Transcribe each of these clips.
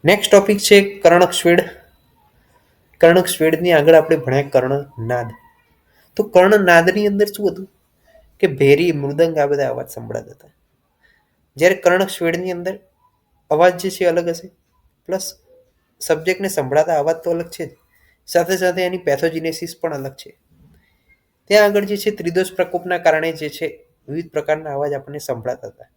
Next topic છે કર્ણક સ્વેડ. કર્ણક સ્વેડની આગળ આપણે ભણ્યા કર્ણનાદ. તો કર્ણનાદની અંદર શું હતું કે ભેરી મૃદંગ આ બધા અવાજ સંભળાતા હતા. જ્યારે કર્ણક સ્વેડની અંદર અવાજ જે છે અલગ હશે, પ્લસ સબ્જેક્ટને સંભળાતા અવાજ તો અલગ છે જ, સાથે સાથે એની પેથોજીનેસિસ પણ અલગ છે. ત્યાં આગળ જે છે ત્રિદોષ પ્રકોપના કારણે જે છે વિવિધ પ્રકારના અવાજ આપણને સંભળાતા હતા.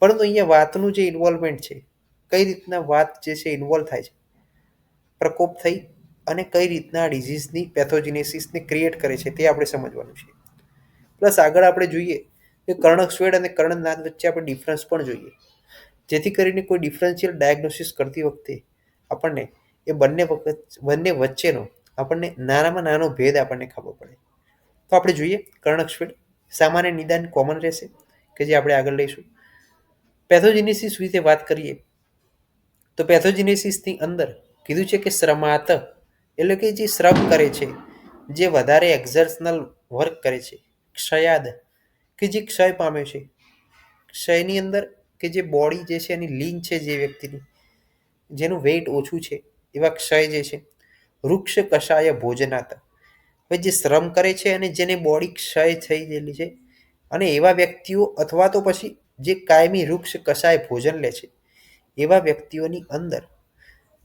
પરંતુ અહીંયા વાતનું જે ઇન્વોલ્વમેન્ટ છે, કઈ રીતના વાત જે છે ઇન્વોલ્વ થાય છે, પ્રકોપ થઈ અને કઈ રીતના ડિઝીઝની પેથોજીનેસિસને ક્રિએટ કરે છે તે આપણે સમજવાનું છે. પ્લસ આગળ આપણે જોઈએ કે કર્ણક સ્વેડ અને કર્ણનાદ વચ્ચે આપણે ડિફરન્સ પણ જોઈએ, જેથી કરીને કોઈ ડિફરન્શિયલ ડાયગ્નોસિસ કરતી વખતે આપણને એ બંને વચ્ચેનો આપણને નાનામાં નાનો ભેદ આપણને ખબર પડે. તો આપણે જોઈએ કર્ણક સ્વેડ. સામાન્ય નિદાન કોમન રહેશે કે જે આપણે આગળ લઈશું. પેથોજીનેસિસ વિશે વાત કરીએ તો પેથોજીનેસિસની અંદર કીધું છે કે શ્રમાત એટલે કે જે શ્રમ કરે છે, જે વધારે એક્ઝર્શનલ વર્ક કરે છે. ક્ષયાદ કે જે ક્ષય પામે છે. ક્ષયની અંદર કે જે બોડી જે છે એની લીન છે, જે વ્યક્તિની જેનું વેઇટ ઓછું છે, એવા ક્ષય જે છે. વૃક્ષ કષાય ભોજનાત, હવે જે શ્રમ કરે છે અને જેને બોડી ક્ષય થઈ ગયેલી છે, અને એવા વ્યક્તિઓ અથવા તો પછી જે કાયમી વૃક્ષ કષાય ભોજન લે છે, એવા વ્યક્તિઓની અંદર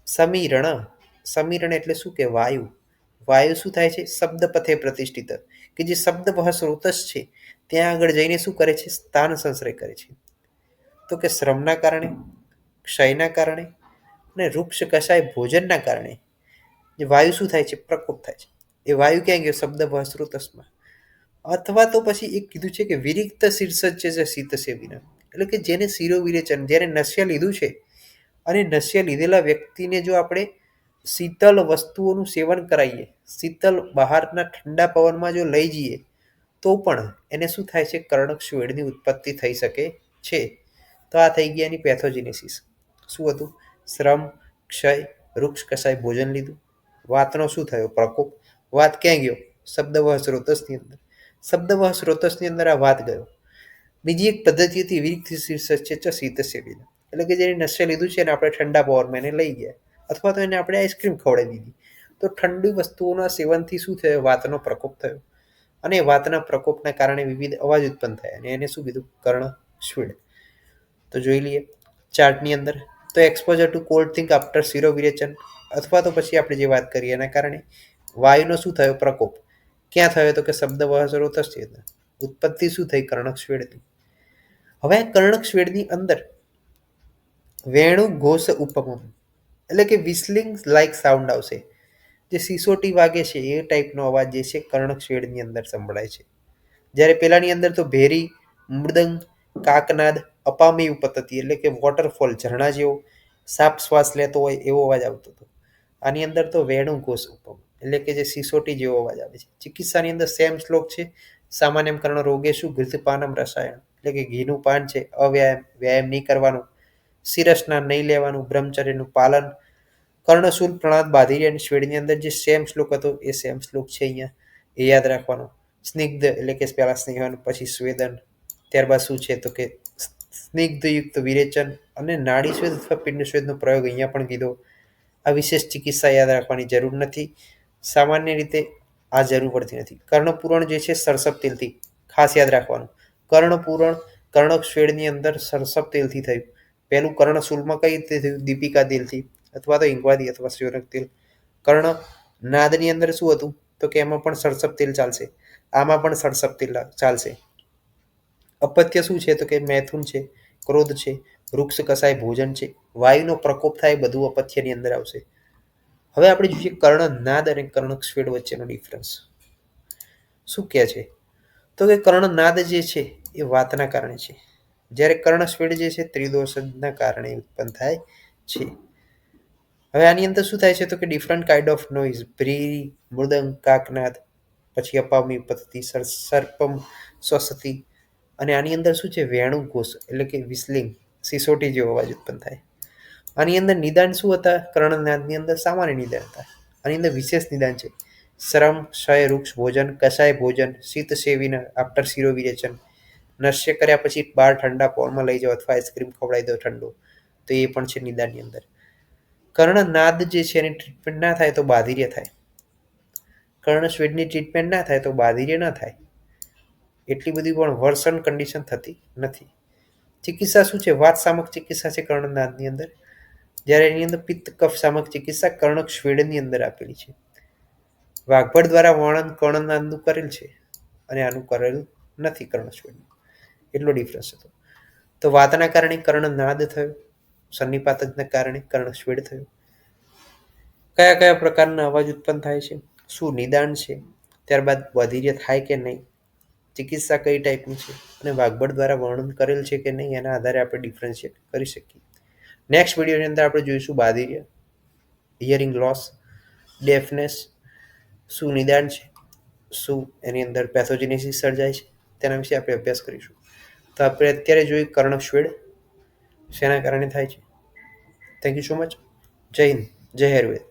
સમીરણ, સમીરણ એટલે શું કે વાયુ, વાયુ શું થાય છે શબ્દ પથે પ્રતિષ્ઠિત, કે જે શબ્દ વહ સ્રોતસ છે ત્યાં આગળ જઈને શું કરે છે સ્થાન સંશ્રય કરે છે. તો કે શ્રમના કારણે, ક્ષયના કારણે અને વૃક્ષ કષાય ભોજનના કારણે જે વાયુ શું થાય છે પ્રકોપ થાય છે. એ વાયુ ક્યાં ગયો શબ્દ વહ સ્રોતસમાં. અથવા તો પછી એક કીધું છે કે વિરિક્ત શીર્ષક છે શીત સેવીના, એટલે કે જેને શિરો વિરેચન, જ્યારે નશ્ય લીધું છે અને નશ્ય લીધેલા વ્યક્તિને જો આપણે શીતલ વસ્તુઓનું સેવન કરાવીએ, શીતલ બહારના ઠંડા પવનમાં જો લઈ જઈએ, તો પણ એને શું થાય છે કર્ણક સ્વેડની ઉત્પત્તિ થઈ શકે છે. તો આ થઈ ગયા એની પેથોજીનેસિસ. શું હતું? શ્રમ, ક્ષય, વૃક્ષ કસાય ભોજન લીધું, વાતનો શું થયો પ્રકોપ. વાત ક્યાં ગયો? શબ્દવહ સ્રોતસની અંદર. શબ્દવહ સ્રોતસની અંદર આ વાત ગયો. બીજી એક પદ્ધતિ હતી વિરિક્ત શીર્ષક છે શીત સેવીને, એટલે કે જેને નશ્ય લીધું છે ને આપણે ઠંડા પવનમાં એને લઈ ગયા, અથવા તો એને આપણે આઈસ્ક્રીમ ખવડાવી દીધી, તો ઠંડી વસ્તુઓના સેવનથી શું થયો વાતનો પ્રકોપ થયો, અને વાતના પ્રકોપના કારણે વિવિધ અવાજ ઉત્પન્ન થયા, અને એને શું કીધું કર્ણ સ્વેડ. તો જોઈ લઈએ ચાર્ટની અંદર. તો exposure to cold think after શિરો વિરેચન, અથવા તો પછી આપણે જે વાત કરીએ એના કારણે વાયુનો શું થયો પ્રકોપ. ક્યાં થયો? તો કે શબ્દ વહ સ્રોતસ છે, ઉત્પત્તિ શું થઈ કર્ણક સ્વેડની. હવે કર્ણક સ્વેડની અંદર વેણુ ઘોષ ઉપમમ, એટલે કે વિસ્લિંગ લાઇક સાઉન્ડ આવશે, જે સિસોટી વાગે છે એ ટાઈપનો અવાજ જે છે કર્ણક સ્વેડની અંદર સંભળાય છે. જ્યારે પેલાની અંદર તો ભેરી, મૃદંગ, કાકનાદ, અપામી ઉપપત્તિ, એટલે કે વોટરફોલ, ઝરણા જેવો સાપ શ્વાસ લેતો હોય એવો અવાજ આવતો હતો. આની અંદર તો વેણુ ઘોષ ઉપમ, એટલે કે જે સિસોટી જેવો અવાજ આવે છે. ચિકિત્સાની અંદર સેમ શ્લોક છે. સામાન્યમ કર્ણ રોગેશુ ઘૃતપાનમ રસાયણ, એટલે કે ઘીનું પાન છે, અવ્યાયામ, વ્યાયામ નહીં કરવાનું, શિરસ્નાન નહીં લેવાનું, બ્રહ્મચર્યનું પાલન. કર્ણશૂલ પ્રણાદ બાધી અને સ્વેડની અંદર જે સેમ શ્લોક હતો એ સેમ શ્લોક છે અહીંયા, એ યાદ રાખવાનો. સ્નિગ્ધ એટલે કે પહેલા સ્નેહન, પછી સ્વેદન, ત્યારબાદ શું છે તો કે સ્નિગ્ધયુક્ત વિરેચન, અને નાડી સ્વેદ અથવા પિંડ સ્વેદનો પ્રયોગ અહીંયા પણ કીધો. આ વિશેષ ચિકિત્સા યાદ રાખવાની જરૂર નથી, સામાન્ય રીતે આ જરૂર પડતી નથી. કર્ણપૂરણ જે છે સરસપ તેલથી ખાસ યાદ રાખવાનું. કર્ણપૂરણ કર્ણક સ્વેડની અંદર સરસપ તેલથી થયું. પહેલું કર્ણશૂલમાં કઈ રીતે થયું? દીપિકા તેલથી, અથવા તો ઈંગવાદી અથવા સ્યોરક તેલ. કર્ણ નાદની અંદર શું હતું? તો કે એમાં પણ સરસપ તેલ ચાલશે, આમાં પણ સરસપ તેલ ચાલશે. અપત્ય શું છે? તો કે મૈથુન છે, ક્રોધ છે, વૃક્ષ કસાય ભોજન છે, વાયુનો પ્રકોપ થાય બધું અપથ્યની અંદર આવશે. હવે આપણે જોઈએ કર્ણનાદ અને કર્ણક સ્વેડ વચ્ચેનો ડિફરન્સ શું કહે છે. તો કે કર્ણનાદ જે છે એ વાતના કારણે છે, જ્યારે કર્ણસ્વેડ જે છે ત્રિદોષના કારણે ઉત્પન્ન થાય છે. હવે આની અંદર શું થાય છે તો કે ડિફરન્ટ કાઇન્ડ ઓફ નોઇઝ, ભ્રી, મૃદંગ, કાકનાદ, પછી અપામી પદ્ધતિ, સર્પમ, સ્વસતી, અને આની અંદર શું છે વેણુ ઘોષ, એટલે કે વિસ્લિંગ, સિસોટી જેવો અવાજ ઉત્પન્ન થાય. આની અંદર નિદાન શું હતા? કર્ણનાદની અંદર સામાન્ય નિદાન હતા. આની અંદર વિશેષ નિદાન છે શ્રમ, ક્ષય, વૃક્ષ ભોજન, કષાય ભોજન, શીત સેવીન આફ્ટર શિરો વિરેચન, નશ્ય કર્યા પછી બહાર ઠંડા પવનમાં લઈ જાઓ અથવા આઈસ્ક્રીમ ખવડાવી દો ઠંડો, તો એ પણ છે નિદાનની અંદર. કર્ણનાદ જે છે એની ટ્રીટમેન્ટ ના થાય તો બાધિર્ય થાય, કર્ણસ્વેદની ટ્રીટમેન્ટ ના થાય તો બાધિર્ય ના થાય. એટલી બધી પણ વર્સન કન્ડિશન થતી નથી. ચિકિત્સા શું છે? વાત સામક ચિકિત્સા છે કર્ણનાદની અંદર, જ્યારે એની અંદર પિત્ત કફ સામક ચિકિત્સા કર્ણસ્વેદની અંદર આપેલી છે. વાઘભટ દ્વારા વર્ણન કર્ણનાદનું કરેલ છે અને આનું કરેલું નથી કર્ણસ્વેદનું. એટલો ડિફરન્સ હતો. તો વાતના કારણે કર્ણનાદ થયો, સન્નિપાતજના કારણે કર્ણસ્વેદ થયો. કયા કયા પ્રકારના અવાજ ઉત્પન્ન થાય છે, શું નિદાન છે, ત્યારબાદ બાધિર્ય થાય કે નહીં, ચિકિત્સા કઈ ટાઈપની છે અને વાઘભટ દ્વારા વર્ણન કરેલ છે કે નહીં, એના આધારે આપણે ડિફરન્શિએટ કરી શકીએ. નેક્સ્ટ વિડીયોની અંદર આપણે જોઈશું બાધિર્ય, હિયરિંગ લોસ, ડેફનેસ, શું નિદાન છે, શું એની અંદર પેથોજેનેસિસ સર્જાય છે, તેના વિશે આપણે અભ્યાસ કરીશું. તો આપણે અત્યારે જોયું કર્ણસ્વેદ શેના કારણે થાય છે. Thank you so much. જય હિન્દ, જય આયુર્વેદ.